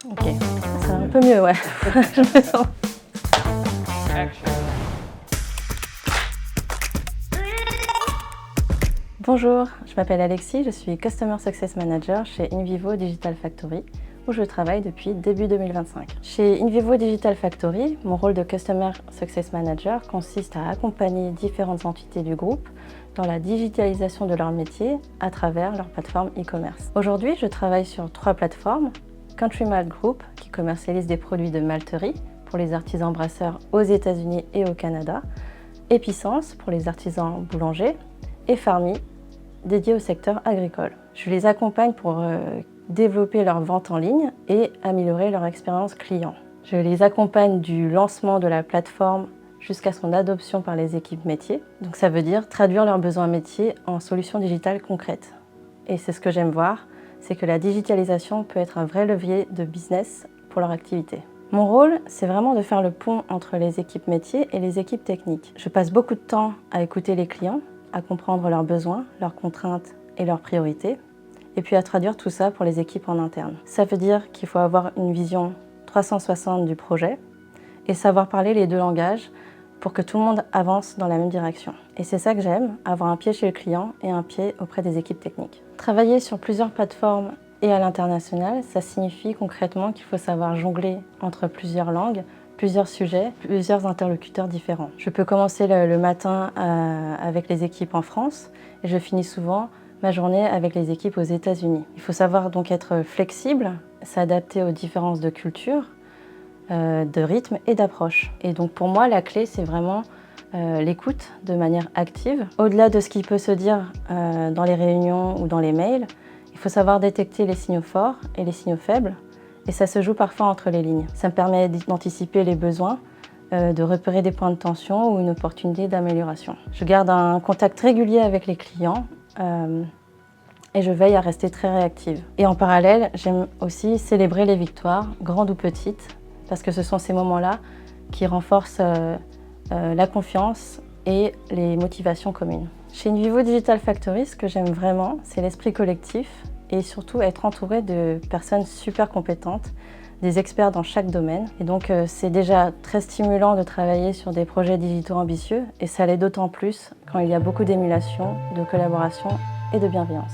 Ok, ça va un peu mieux, ouais. Je me sens. Bonjour, je m'appelle Alexis, je suis Customer Success Manager chez InVivo Digital Factory, où je travaille depuis début 2025. Chez InVivo Digital Factory, mon rôle de Customer Success Manager consiste à accompagner différentes entités du groupe dans la digitalisation de leur métier à travers leur plateforme e-commerce. Aujourd'hui, je travaille sur 3 plateformes. Country Malt Group, qui commercialise des produits de malterie pour les artisans brasseurs aux États-Unis et au Canada, Epicence pour les artisans boulangers et Farmy, dédié au secteur agricole. Je les accompagne pour développer leur vente en ligne et améliorer leur expérience client. Je les accompagne du lancement de la plateforme jusqu'à son adoption par les équipes métiers. Donc ça veut dire traduire leurs besoins métiers en solutions digitales concrètes. Et c'est ce que j'aime voir, c'est que la digitalisation peut être un vrai levier de business pour leur activité. Mon rôle, c'est vraiment de faire le pont entre les équipes métiers et les équipes techniques. Je passe beaucoup de temps à écouter les clients, à comprendre leurs besoins, leurs contraintes et leurs priorités, et puis à traduire tout ça pour les équipes en interne. Ça veut dire qu'il faut avoir une vision 360 du projet et savoir parler les deux langages pour que tout le monde avance dans la même direction. Et c'est ça que j'aime, avoir un pied chez le client et un pied auprès des équipes techniques. Travailler sur plusieurs plateformes et à l'international, ça signifie concrètement qu'il faut savoir jongler entre plusieurs langues, plusieurs sujets, plusieurs interlocuteurs différents. Je peux commencer le matin avec les équipes en France et je finis souvent ma journée avec les équipes aux États-Unis. Il faut savoir donc être flexible, s'adapter aux différences de culture, de rythme et d'approche. Et donc pour moi, la clé, c'est vraiment l'écoute de manière active. Au-delà de ce qui peut se dire dans les réunions ou dans les mails, il faut savoir détecter les signaux forts et les signaux faibles. Et ça se joue parfois entre les lignes. Ça me permet d'anticiper les besoins, de repérer des points de tension ou une opportunité d'amélioration. Je garde un contact régulier avec les clients et je veille à rester très réactive. Et en parallèle, j'aime aussi célébrer les victoires, grandes ou petites, parce que ce sont ces moments-là qui renforcent la confiance et les motivations communes. Chez InVivo Digital Factory, ce que j'aime vraiment, c'est l'esprit collectif et surtout être entouré de personnes super compétentes, des experts dans chaque domaine. Et donc c'est déjà très stimulant de travailler sur des projets digitaux ambitieux et ça l'est d'autant plus quand il y a beaucoup d'émulation, de collaboration et de bienveillance.